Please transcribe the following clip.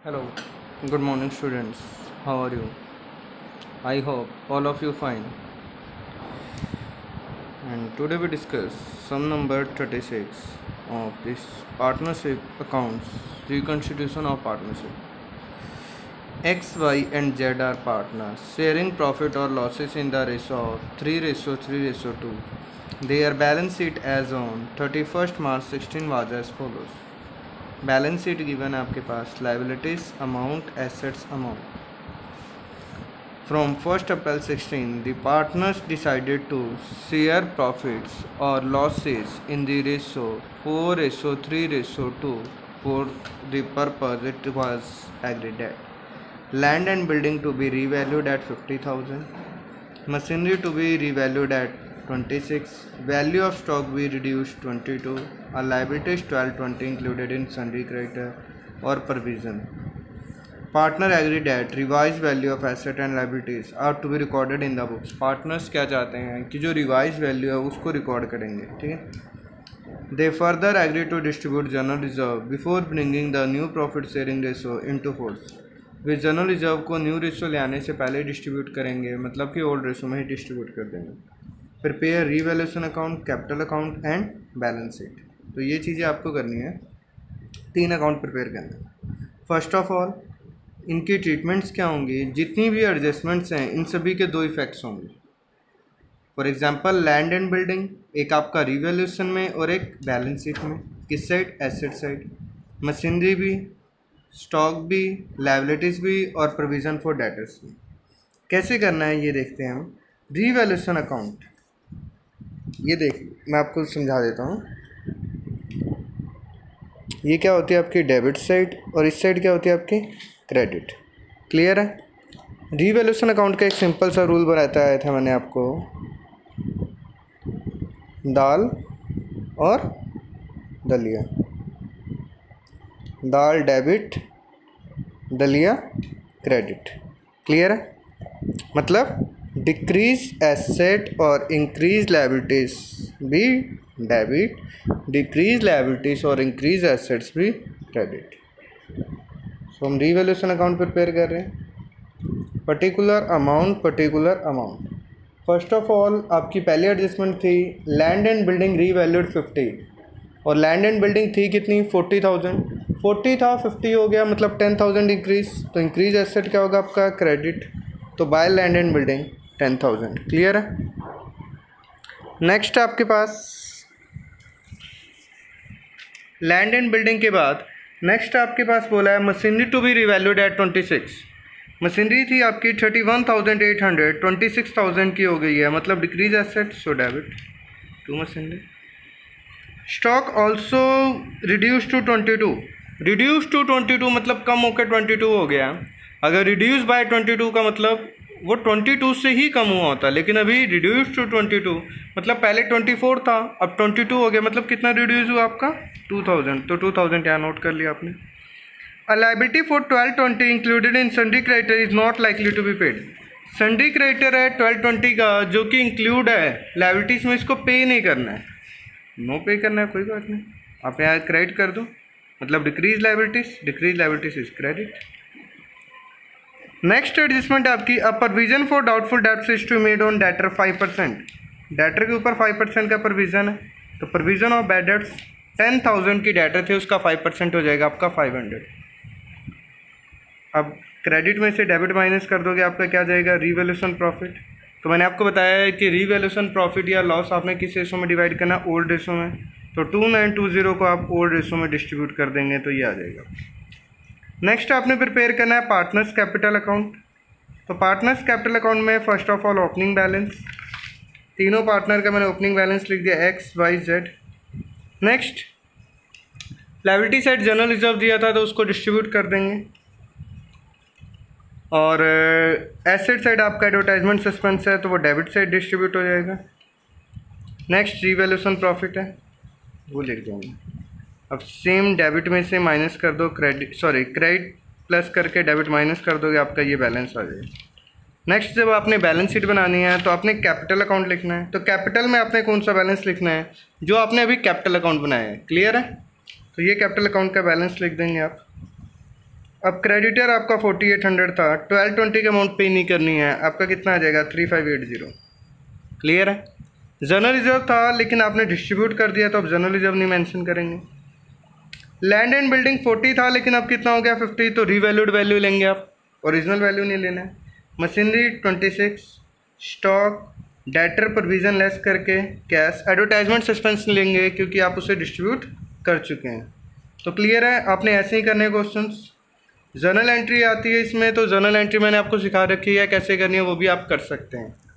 Hello, good morning students. How are you? I hope all of you fine. And today we discuss sum number 36 of this partnership accounts, reconstitution of partnership. X, Y and Z are partners, sharing profit or losses in the ratio of 3:3:2. Their balance sheet as on 31st March 16 was as follows. Balance sheet given है आपके पास, liabilities amount, assets amount. From 1 April 16 the partners decided to share profits और losses in the ratio 4:3:2 for the purpose it was agreed at. Land and building to be revalued at 50,000, machinery to be revalued at 26, value of stock be reduced 22, a liabilities 12/20 included in sundry creditor or provision. Partner agreed that revised value of asset and liabilities are to be recorded in the books. Partners क्या चाहते हैं कि जो revised value है उसको record करेंगे, ठीक है. They further agreed to distribute general reserve before bringing the new profit sharing ratio into force. Way general reserve को न्यू रेशो ले आने से पहले डिस्ट्रीब्यूट करेंगे, मतलब कि ओल्ड रेशो में ही डिस्ट्रीब्यूट कर देंगे. Prepare revaluation account, capital account and balance sheet. तो ये चीज़ें आपको करनी है, 3 अकाउंट प्रिपेयर करना. फर्स्ट ऑफ ऑल इनकी ट्रीटमेंट्स क्या होंगी, जितनी भी एडजस्टमेंट्स हैं इन सभी के 2 इफेक्ट्स होंगे. For example land and building, एक आपका रीवैल्यूएशन में और एक बैलेंस शीट में. किस साइड? Asset side. मशीनरी भी, स्टॉक भी, लायबिलिटीज़ भी और प्रोविज़न फॉर डेटर्स भी. कैसे करना है ये देखते हैं हम. रीवैल्यूएशन अकाउंट, ये देखिए मैं आपको समझा देता हूँ. ये क्या होती है आपकी डेबिट साइड और इस साइड क्या होती है आपकी क्रेडिट. क्लियर है. रीवैल्यूएशन अकाउंट का एक सिंपल सा रूल बताया था मैंने आपको, दाल और दलिया. दाल डेबिट, दलिया क्रेडिट. क्लियर है. मतलब डिक्रीज एसेट और इंक्रीज लायबिलिटीज भी डेबिट, डिक्रीज लायबिलिटीज और इंक्रीज एसेट्स भी क्रेडिट. सो हम रीवैल्यूएशन अकाउंट प्रिपेयर कर रहे हैं. Particular amount, particular amount. First of all आपकी पहली एडजस्टमेंट थी लैंड एंड बिल्डिंग रीवैल्यूड 50 और लैंड एंड बिल्डिंग थी कितनी 40,000. 40 था 50 हो गया, मतलब 10,000 इंक्रीज. तो इंक्रीज एसेट क्या होगा आपका क्रेडिट. तो by land and building 10,000. Clear है. नेक्स्ट आपके पास लैंड एंड बिल्डिंग के बाद नेक्स्ट आपके पास बोला है machinery to be revalued at 26. Machinery थी आपकी 31,800, 26,000 की हो गई है, मतलब decrease asset, so debit to machinery. Stock also reduce to 22. Reduce to 22 मतलब कम होकर 22 हो गया. अगर रिड्यूस बाय 22 का मतलब वो 22 से ही कम हुआ होता, लेकिन अभी रिड्यूस टू 22 मतलब पहले 24 था, अब 22 हो गया, मतलब कितना रिड्यूस हुआ आपका 2,000. तो 2,000 यहाँ नोट कर लिया आपने. A liability for 12/20 included in sundry creditor is not likely to be paid. Sundry creditor है 12/20 का जो कि इंक्लूड है लायबिलिटीज में, इसको पे नहीं करना है. नो पे करना है, कोई बात नहीं, आप यहाँ क्रेडिट कर दो, मतलब decrease liabilities is credit. Next adjustment आपकी a provision for doubtful debts is to made on debtor 5%. Debtor के ऊपर 5% का प्रोविजन है, तो प्रोविजन ऑफ बैड डेब्ट्स 10,000 की डेटर थे, उसका 5% हो जाएगा आपका 500. अब क्रेडिट में से डेबिट माइनस कर दोगे, आपका क्या जाएगा रीवैल्यूएशन प्रॉफिट. तो मैंने आपको बताया है कि रीवैल्यूएशन प्रॉफिट या लॉस आपने किस रेशो में डिवाइड करना, ओल्ड रेशो में. तो 2920 को आप ओल्ड रेशो में डिस्ट्रीब्यूट कर देंगे तो ये आ जाएगा. नेक्स्ट आपने प्रिपेयर करना है पार्टनर्स कैपिटल अकाउंट. तो पार्टनर्स कैपिटल अकाउंट में first of all opening balance. तीनों पार्टनर का मैंने ओपनिंग बैलेंस लिख दिया X Y Z. Next liability side general reserve दिया था तो उसको डिस्ट्रीब्यूट कर देंगे. और एसेट साइड आपका एडवर्टाइजमेंट सस्पेंस है तो वो डेबिट साइड डिस्ट्रीब्यूट हो जाएगा. नेक्स्ट रीवैल्यूएशन प्रॉफिट है, वो लिख देंगे. अब सेम डेबिट में से माइनस कर दो क्रेडिट प्लस करके डेबिट माइनस कर दोगे, आपका ये बैलेंस आ जाएगा. नेक्स्ट जब आपने बैलेंस शीट बनानी है तो आपने कैपिटल अकाउंट लिखना है. तो कैपिटल में आपने कौन सा बैलेंस लिखना है, जो आपने अभी कैपिटल अकाउंट बनाया है. क्लियर है. तो ये कैपिटल अकाउंट का बैलेंस लिख देंगे आप. अब क्रेडिटर आपका 4800 था, 1220 का अमाउंट पे नहीं करनी है, आपका कितना आ जाएगा 3580। क्लियर है। जनरल रिजर्व था लेकिन आपने डिस्ट्रीब्यूट कर दिया तो अब जनरल रिजर्व नहीं मेंशन करेंगे। लैंड एंड बिल्डिंग 40 था लेकिन अब कितना हो गया 50, तो रीवैल्यूड वैल्यू लेंगे आप, ओरिजिनल वैल्यू नहीं लेना है। Machinery 26, stock debtor provision less करके कैश, एडवर्टाइजमेंट सस्पेंस लेंगे क्योंकि आप उसे डिस्ट्रीब्यूट कर चुके हैं। तो क्लियर है, आपने ऐसे ही करने क्वेश्चंस। जर्नल एंट्री आती है इसमें, तो जर्नल एंट्री मैंने आपको सिखा रखी है कैसे करनी है, वो भी आप कर सकते हैं।